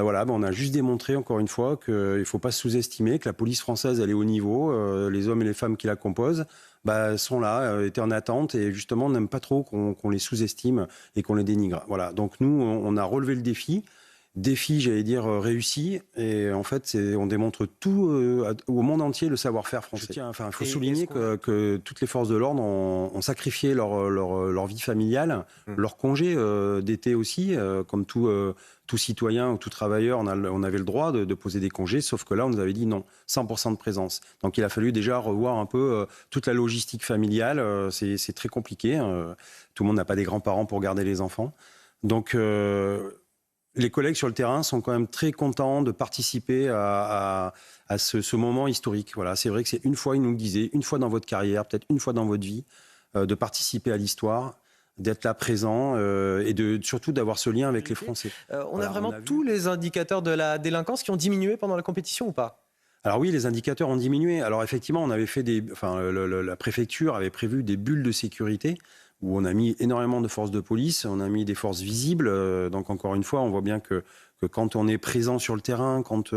Voilà, on a juste démontré encore une fois qu'il ne faut pas se sous-estimer, que la police française elle est au niveau, les hommes et les femmes qui la composent sont là, étaient en attente et justement on n'aime pas trop qu'on les sous-estime et qu'on les dénigre. Voilà, donc nous on a relevé le défi. Défi, j'allais dire, réussi. Et en fait, on démontre tout au monde entier le savoir-faire français. Il faut souligner que toutes les forces de l'ordre ont sacrifié leur vie familiale, leur congé d'été aussi, comme tout citoyen ou tout travailleur, on avait le droit de poser des congés, sauf que là, on nous avait dit non, 100% de présence. Donc il a fallu déjà revoir un peu toute la logistique familiale. C'est très compliqué. Tout le monde n'a pas des grands-parents pour garder les enfants. Donc... les collègues sur le terrain sont quand même très contents de participer à ce moment historique. Voilà, c'est vrai que c'est une fois, ils nous le disaient, une fois dans votre carrière, peut-être une fois dans votre vie, de participer à l'histoire, d'être là présent et surtout d'avoir ce lien avec les Français. On a vraiment tous les indicateurs de la délinquance qui ont diminué pendant la compétition ou pas ? Alors oui, les indicateurs ont diminué. Alors effectivement, on avait fait la préfecture avait prévu des bulles de sécurité où on a mis énormément de forces de police, on a mis des forces visibles. Donc encore une fois, on voit bien que quand on est présent sur le terrain, quand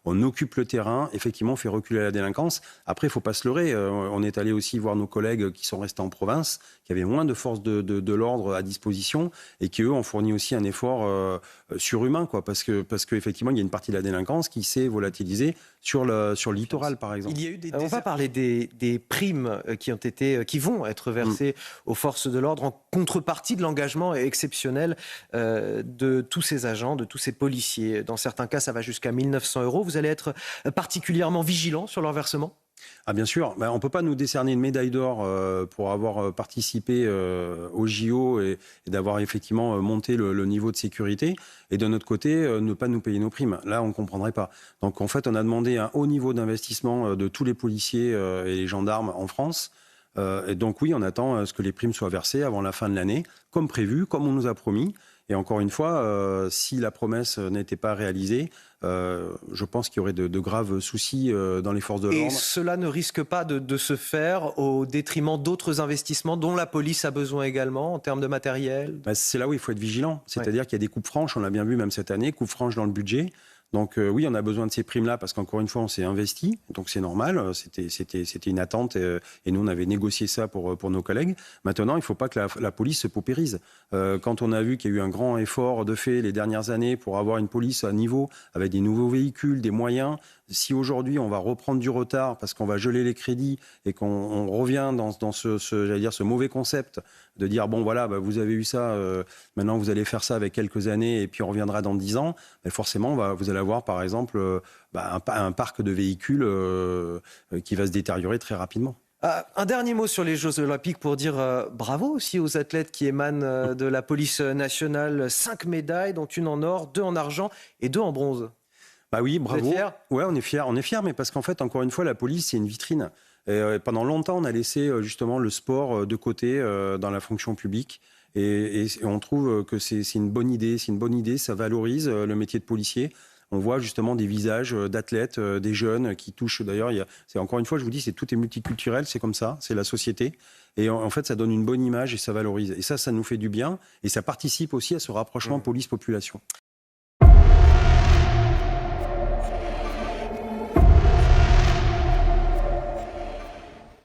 on occupe le terrain, effectivement, on fait reculer la délinquance. Après, il ne faut pas se leurrer. On est allé aussi voir nos collègues qui sont restés en province, qui avaient moins de forces de l'ordre à disposition et qui, eux, ont fourni aussi un effort surhumain, quoi, parce que effectivement, il y a une partie de la délinquance qui s'est volatilisée sur le littoral, par exemple. Il y a eu on va parler des primes qui vont être versées aux forces de l'ordre en contrepartie de l'engagement exceptionnel de tous ces agents, de tous ces policiers. Dans certains cas, ça va jusqu'à 1 900 €. Vous allez être particulièrement vigilant sur leur versement ? Ah bien sûr, on ne peut pas nous décerner une médaille d'or pour avoir participé au JO et d'avoir effectivement monté le niveau de sécurité et de notre côté ne pas nous payer nos primes. Là, on ne comprendrait pas. Donc en fait, on a demandé un haut niveau d'investissement de tous les policiers et les gendarmes en France. Et donc oui, on attend à ce que les primes soient versées avant la fin de l'année, comme prévu, comme on nous a promis. Et encore une fois, si la promesse n'était pas réalisée, je pense qu'il y aurait de graves soucis dans les forces de l'ordre. Et cela ne risque pas de se faire au détriment d'autres investissements dont la police a besoin également en termes de matériel ? C'est là où il faut être vigilant. C'est-à-dire qu'il y a des coupes franches, on l'a bien vu même cette année, coupes franches dans le budget. Donc oui, on a besoin de ces primes-là parce qu'encore une fois, on s'est investi. Donc c'est normal, c'était une attente et nous, on avait négocié ça pour nos collègues. Maintenant, il ne faut pas que la police se paupérise. Quand on a vu qu'il y a eu un grand effort de fait les dernières années pour avoir une police à niveau, avec des nouveaux véhicules, des moyens, si aujourd'hui on va reprendre du retard parce qu'on va geler les crédits et qu'on revient dans ce mauvais concept de dire bon voilà, vous avez eu ça, maintenant vous allez faire ça avec quelques années et puis on reviendra dans 10 ans, forcément vous allez avoir par exemple un parc de véhicules qui va se détériorer très rapidement. Un dernier mot sur les Jeux Olympiques pour dire bravo aussi aux athlètes qui émanent de la police nationale. 5 médailles, dont une en or, 2 en argent et 2 en bronze. Bah oui, bravo. Vous êtes fiers ? Ouais, on est fiers, mais parce qu'en fait, encore une fois, la police, c'est une vitrine. Et pendant longtemps, on a laissé justement le sport de côté dans la fonction publique. Et on trouve que c'est une bonne idée. C'est une bonne idée, ça valorise le métier de policier. On voit justement des visages d'athlètes, des jeunes qui touchent. D'ailleurs, encore une fois, je vous dis, tout est multiculturel, c'est comme ça, c'est la société. Et en fait, ça donne une bonne image et ça valorise. Et ça nous fait du bien. Et ça participe aussi à ce rapprochement police-population.